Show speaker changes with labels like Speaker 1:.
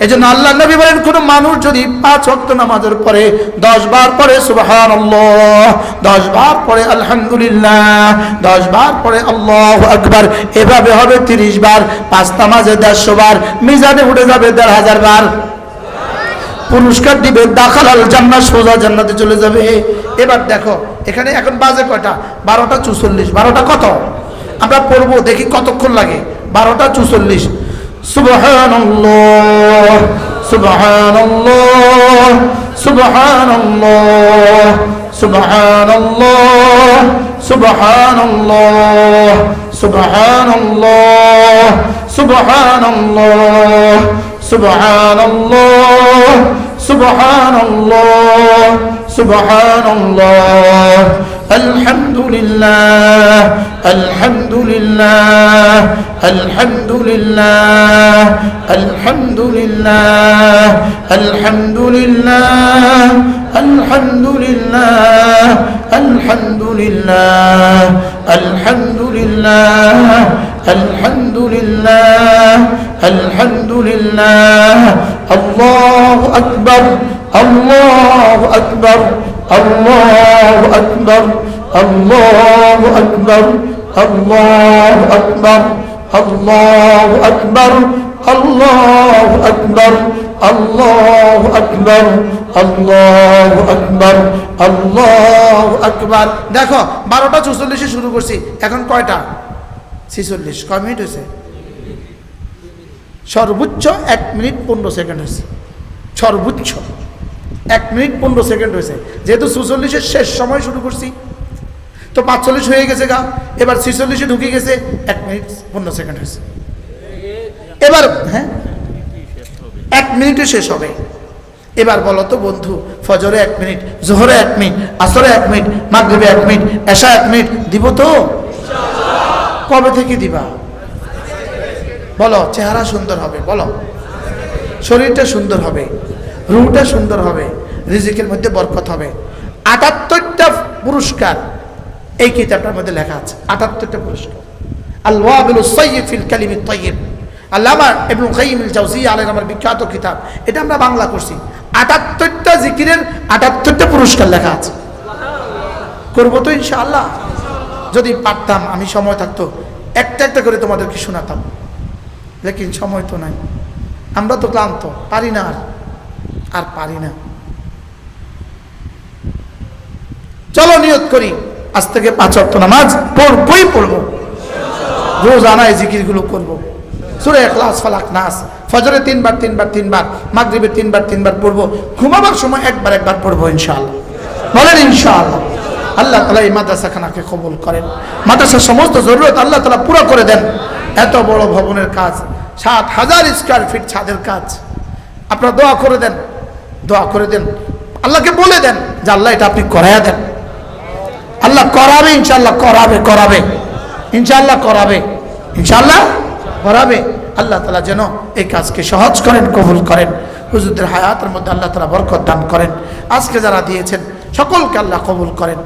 Speaker 1: এজন্য আল্লাহ নবী বলেন কোন মানুষ যদি 5 ওয়াক্ত নামাজের পরে 10 বার পড়ে সুবহানাল্লাহ, 10 বার পড়ে আলহামদুলিল্লাহ, 10 বার পড়ে আল্লাহু আকবার, এভাবে হবে 30 বার, 5 নামাজে 150 বার, মিজানে উঠে যাবে 1500 বার, পুরস্কার দিবে, দাখালাল জান্নাহ, সোজা জান্নাতে চলে যাবে। এবার দেখো এখানে এখন বাজে কয়টা? 12টা 44। 12টা কত? আমরা পড়বো, দেখি কতক্ষণ লাগে। 12টা 44। সুবহানাল্লাহ সুবহানাল্লাহ সুবহানাল্লাহ সুবহানাল্লাহ সুবহানাল্লাহ সুবহানাল্লাহ সুবহানাল্লাহ সুবহানাল্লাহ সুবহানাল্লাহ সুবহানাল্লাহ আলহামদুলিল্লাহ আলহামদুলিল্লাহ আলহামদুলিল্লাহ আলহামদুলিল্লাহ আলহামদুলিল্লাহ আলহামদুলিল্লাহ আলহামদুলিল্লাহ আলহামদুলিল্লাহ আলহামদুলিল্লাহ আলহামদুলিল্লাহ আল্লাহু আকবার আল্লাহু আকবার আল্লাহু আকবার আল্লাহু আকবার আল্লাহু আকবার আল্লাহু আকবার আল্লাহু আকবার আল্লাহু আকবার আল্লাহু আকবার আল্লাহু আকবার। দেখো 12টা 44 শুরু করছি, এখন কয়টা? 46। কয় মিনিট হয়েছে? সর্বোচ্চ 1 মিনিট 15 সেকেন্ড হয়েছে। সর্বোচ্চ 1 মিনিট 15 সেকেন্ড হয়েছে। যেহেতু 46-এর শেষ সময় শুরু করছি তো 45 হয়ে গেছে গা, এবার 46-এ ঢুকে গেছে, 1 মিনিট 15 সেকেন্ড হয়েছে। এবার হ্যাঁ 1 মিনিটে শেষ হবে। এবার বলো তো বন্ধু, ফজরে 1 মিনিট, জোহরে 1 মিনিট, আসরে 1 মিনিট, মাগরিবে 1 মিনিট, এশা 1 মিনিট দিব তো? কবে থেকে দিবা? বলো। চেহারা সুন্দর হবে, বলো। শরীরটা সুন্দর হবে, রূহটা সুন্দর হবে, রিজিকের মধ্যে বরকত হবে। 78টা পুরস্কার এই কিতাবটার মধ্যে লেখা আছে। 78টা পুরস্কার। আল-ওয়াবিলুস সাইয়্যিব ফিল কালিমিত তাইয়্যিব, আল্লামা ইবনে কাইয়্যিম আল-জাওজিয়্যা আলাইহির আমার বিখ্যাত কিতাব। এটা আমরা বাংলা করছি। 78টা জিকিরের 78টা পুরস্কার লেখা আছে। করব তো ইনশাআল্লাহ। যদি পারতাম, আমি সময় থাকতো, একটা একটা করে তোমাদেরকে শোনাতাম, লেকিন সময় তো নাই। আমরা তো ক্লান্ত, পারি না, আর পারি না। চলো নিয়ত করি, আজ থেকে 5 ওয়াক্ত নামাজ পড়বই পড়বো, রোজানা এই জিকিরগুলো করবো। সূরা ইখলাস, ফালাক, নাস, ফজরে 3 বার 3 বার 3 বার, মাগরিবে 3 বার 3 বার পড়বো, ঘুমাবার সময় একবার একবার পড়বো ইনশাআল্লাহ। বলেন ইনশাআল্লাহ। আল্লাহ তাআলা এই মাদ্রাসাখানাকে কবুল করেন, মাদ্রাসার সমস্ত জরুরত আল্লাহ তাআলা পুরো করে দেন। এত বড় ভবনের কাজ, 7000 স্কয়ার ফিট ছাদের কাজ, আপনারা দোয়া করে দেন, দোয়া করে দেন, আল্লাহকে বলে দেন যে আল্লাহ এটা আপনি করায়া দেন। আল্লাহ করাবে ইনশাআল্লাহ, করাবে করাবে ইনশাআল্লাহ, করাবে ইনশাআল্লাহ, করাবে। আল্লাহ তাআলা যেন এই কাজকে সহজ করেন, কবুল করেন। হুজুরদের হায়াতের মধ্যে আল্লাহ তাআলা বরকত দান করেন। আজকে যারা দিয়েছেন সকলকে আল্লাহ কবুল করেন।